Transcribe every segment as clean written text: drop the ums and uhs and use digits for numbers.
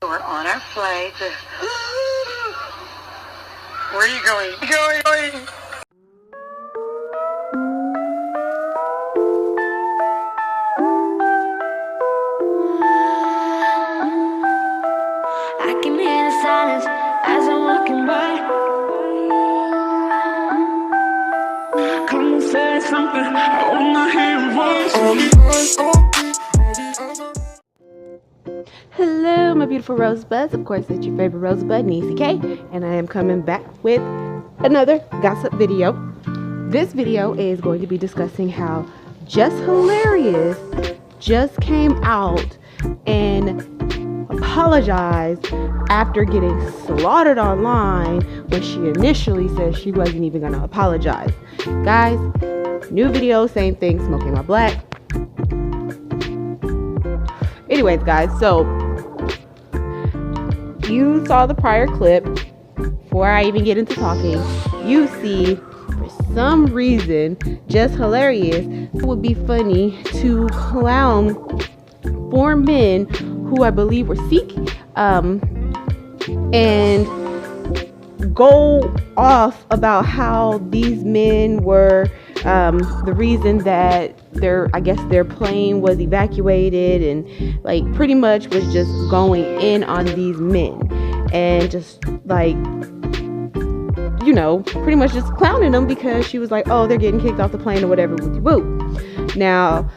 We're on our flight. Where are you going? Going. I can hear the silence as I'm walking by. Come and say something. I wanna hear your voice. Hello, my beautiful rosebuds. Of course, it's your favorite rosebud, Niecy K, and I am coming back with another gossip video. This video is going to be discussing how Jess Hilarious just came out and apologized after getting slaughtered online when she initially said she wasn't even going to apologize. Guys, new video, same thing, smoking my black. Anyways, guys, so you saw the prior clip. Before I even get into talking, you see, for some reason, Jess Hilarious, it would be funny to clown 4 men who I believe were Sihk, and go off about how these men were the reason that their plane was evacuated, and like pretty much was just going in on these men and just like, you know, pretty much just clowning them because she was like, oh, they're getting kicked off the plane or whatever. Woo. Now,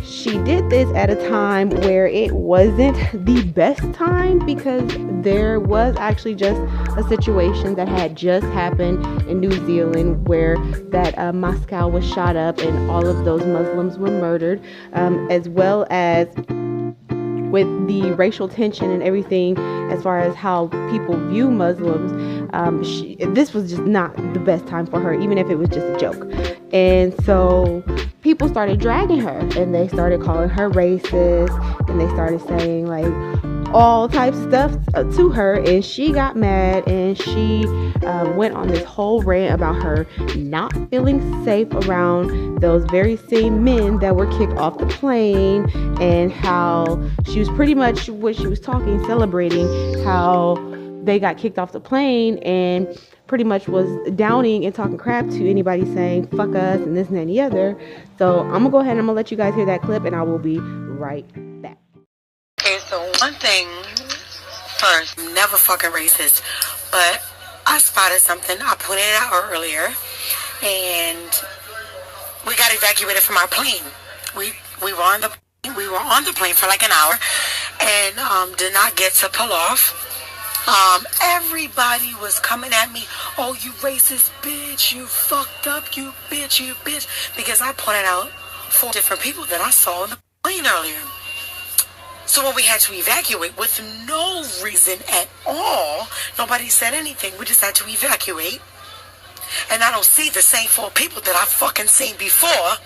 she did this at a time where it wasn't the best time, because there was actually just a situation that had just happened in New Zealand where that Moscow was shot up and all of those Muslims were murdered, as well as with the racial tension and everything as far as how people view Muslims. This was just not the best time for her, even if it was just a joke. And so people started dragging her, and they started calling her racist, and they started saying like all types of stuff to her, and she got mad, and she went on this whole rant about her not feeling safe around those very same men that were kicked off the plane, and how she was pretty much, what she was talking, celebrating how they got kicked off the plane, and pretty much was downing and talking crap to anybody saying fuck us and this and that and the other. So I'm gonna go ahead and I'm gonna let you guys hear that clip, and I will be right back. Okay, so one thing first, never fucking racist, but I spotted something. I pointed it out earlier, and we got evacuated from our plane. We were on the plane for like an hour, and did not get to pull off. Everybody was coming at me. Oh, you racist bitch, you fucked up, you bitch, because I pointed out 4 different people that I saw on the plane earlier. So when we had to evacuate with no reason at all, nobody said anything. We just had to evacuate. And I don't see the same 4 people that I've fucking seen before.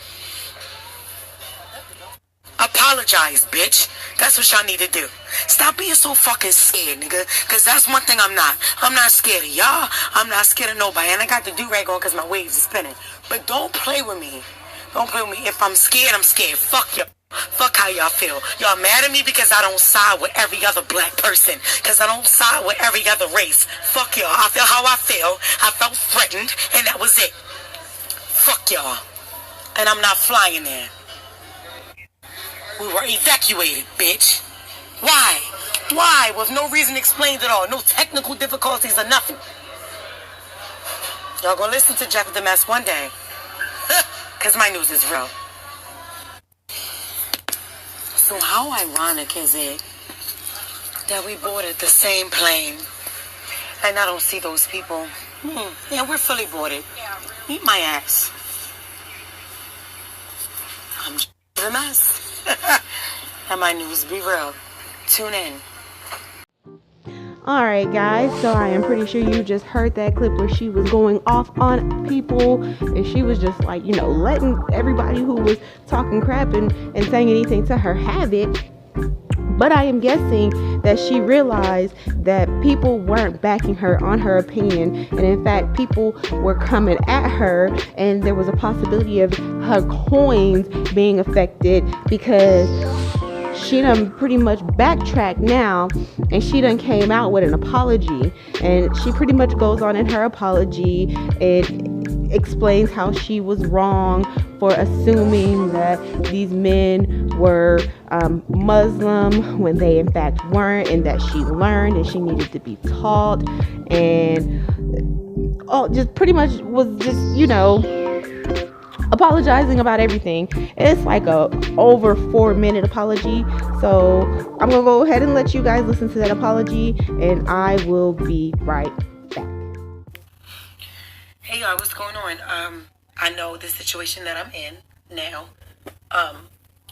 Apologize, bitch. That's what y'all need to do. Stop being so fucking scared, nigga. Because that's one thing I'm not. I'm not scared of y'all. I'm not scared of nobody. And I got the do-rag on because my waves are spinning. But don't play with me. Don't play with me. If I'm scared, I'm scared. Fuck you. Fuck how y'all feel. Y'all mad at me because I don't side with every other black person. Because I don't side with every other race. Fuck y'all. I feel how I feel. I felt threatened. And that was it. Fuck y'all. And I'm not flying there. We were evacuated, bitch. Why? Why? With no reason explained at all. No technical difficulties or nothing. Y'all gonna listen to Jeff the Mess one day. Because my news is real. So how ironic is it that we boarded the same plane and I don't see those people? Yeah, we're fully boarded. Eat my ass. I'm Jeff the Mess. And my news be real. Tune in. Alright guys, so I am pretty sure you just heard that clip where she was going off on people, and she was just like, you know, letting everybody who was talking crap and saying anything to her have it. But I am guessing that she realized that people weren't backing her on her opinion, and in fact people were coming at her, and there was a possibility of her coins being affected because she done pretty much backtracked now, and she done came out with an apology, and she pretty much goes on in her apology and explains how she was wrong for assuming that these men were Muslim when they in fact weren't, and that she learned and she needed to be taught, and just pretty much was just, apologizing about everything. It's like a over 4-minute apology. So I'm gonna go ahead and let you guys listen to that apology, and I will be right back. Hey y'all, what's going on? I know the situation that I'm in now.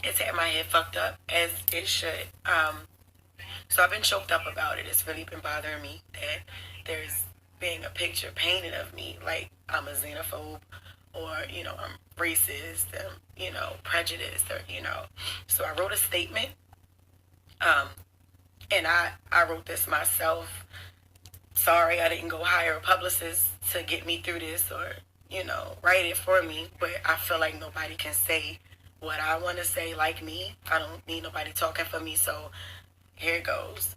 It's had my head fucked up as it should. So I've been choked up about it. It's really been bothering me that there's being a picture painted of me like I'm a xenophobe, or I'm racist, prejudiced, or So I wrote a statement, and I wrote this myself. Sorry, I didn't go hire a publicist to get me through this, or write it for me. But I feel like nobody can say what I want to say like me. I don't need nobody talking for me. So here it goes.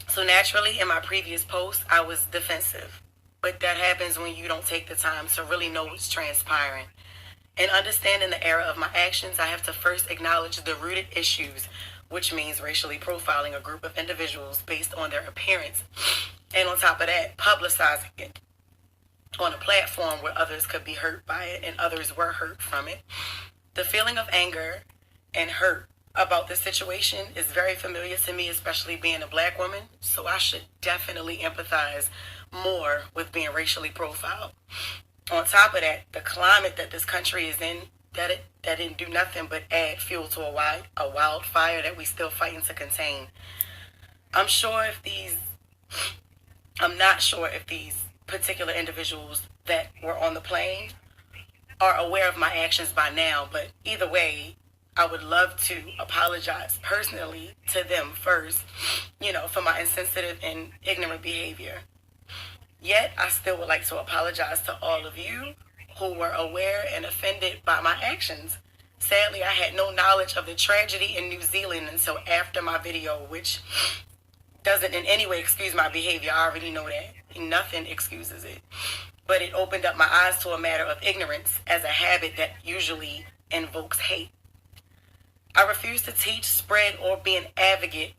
So naturally, in my previous post, I was defensive. But that happens when you don't take the time to really know what's transpiring. In understanding the error of my actions, I have to first acknowledge the rooted issues, which means racially profiling a group of individuals based on their appearance. And on top of that, publicizing it on a platform where others could be hurt by it and others were hurt from it. The feeling of anger and hurt about this situation is very familiar to me, especially being a black woman. So I should definitely empathize more with being racially profiled. On top of that, the climate that this country is in, that didn't do nothing but add fuel to a wildfire that we still fighting to contain. I'm not sure if these particular individuals that were on the plane are aware of my actions by now, but either way, I would love to apologize personally to them first, for my insensitive and ignorant behavior. Yet, I still would like to apologize to all of you who were aware and offended by my actions. Sadly, I had no knowledge of the tragedy in New Zealand until after my video, which doesn't in any way excuse my behavior. I already know that. Nothing excuses it. But it opened up my eyes to a matter of ignorance as a habit that usually invokes hate. I refuse to teach, spread, or be an advocate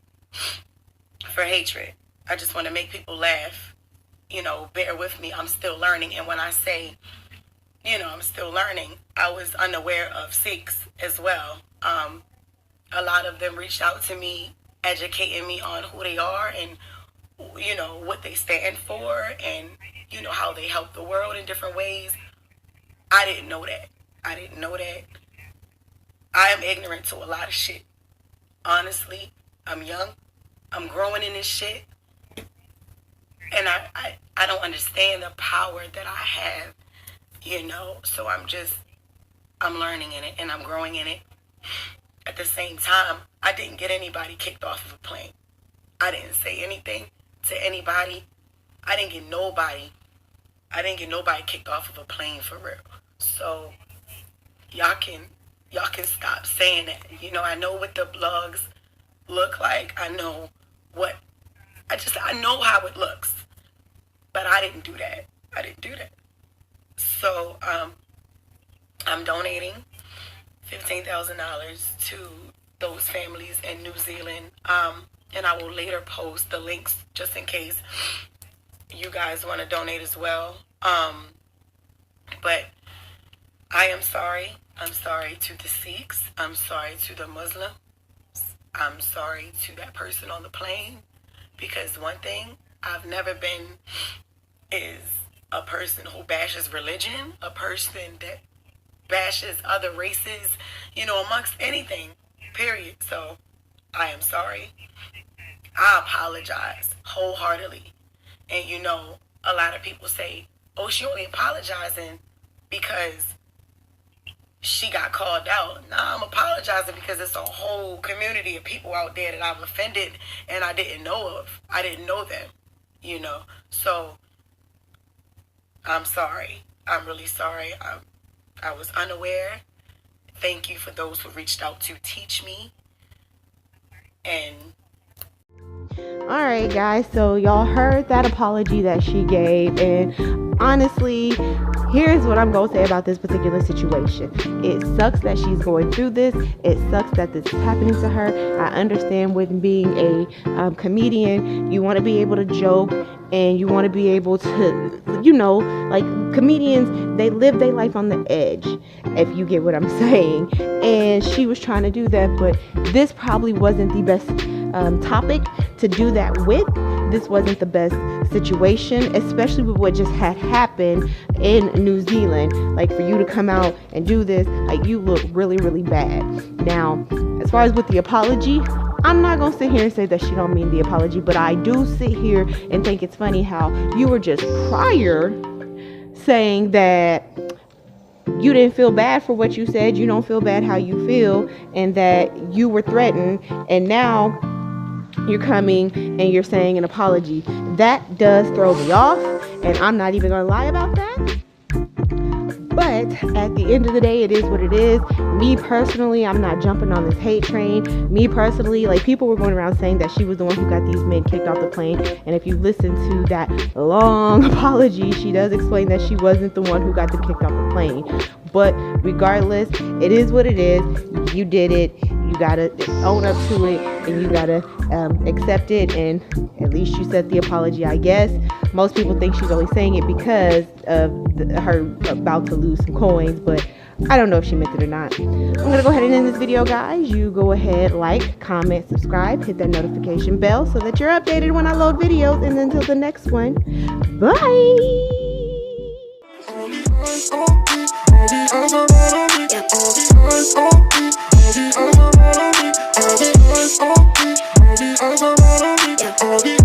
for hatred. I just want to make people laugh. Bear with me. I'm still learning. And when I say, I'm still learning, I was unaware of Sikhs as well. A lot of them reached out to me, educating me on who they are and, what they stand for and, how they help the world in different ways. I didn't know that. I am ignorant to a lot of shit. Honestly, I'm young. I'm growing in this shit. And I don't understand the power that I have, So I'm learning in it and I'm growing in it. At the same time, I didn't get anybody kicked off of a plane. I didn't say anything to anybody. I didn't get nobody kicked off of a plane for real. So y'all can stop saying that. I know what the blogs look like. I know how it looks. But I didn't do that. So I'm donating $15,000 to those families in New Zealand. And I will later post the links just in case you guys want to donate as well. But I am sorry. I'm sorry to the Sikhs. I'm sorry to the Muslims. I'm sorry to that person on the plane. Because one thing I've never been is a person who bashes religion, a person that bashes other races, amongst anything, period. So I am sorry. I apologize wholeheartedly. And a lot of people say, oh, she only apologizing because she got called out. Nah, I'm apologizing because it's a whole community of people out there that I've offended and I didn't know of. I didn't know them, So I'm sorry. I'm really sorry. I was unaware. Thank you for those who reached out to teach me. And Alright guys, so y'all heard that apology that she gave, and honestly, here's what I'm going to say about this particular situation. It sucks that she's going through this. It sucks that this is happening to her. I understand with being a comedian, you want to be able to joke and you want to be able to, you know, like comedians, they live their life on the edge, if you get what I'm saying. And she was trying to do that, but this probably wasn't the best topic to do that with. This wasn't the best situation, especially with what just had happened in New Zealand. Like, for you to come out and do this, like, you look really, really bad. Now, as far as with the apology, I'm not gonna sit here and say that she don't mean the apology, but I do sit here and think it's funny how you were just prior saying that you didn't feel bad for what you said, you don't feel bad how you feel, and that you were threatened, and now you're coming and you're saying an apology. That does throw me off, and I'm not even gonna lie about that. But at the end of the day, it is what it is. Me personally, I'm not jumping on this hate train. Me personally, like, people were going around saying that she was the one who got these men kicked off the plane. And if you listen to that long apology, she does explain that she wasn't the one who got them kicked off the plane. But regardless, it is what it is. You did it. You gotta own up to it, and you gotta accept it. And at least you said the apology, I guess. Most people think she's only saying it because of her about to lose some coins, but I don't know if she meant it or not. I'm gonna go ahead and end this video, guys. You go ahead, like, comment, subscribe, hit that notification bell so that you're updated when I load videos. And until the next one, bye. Yeah.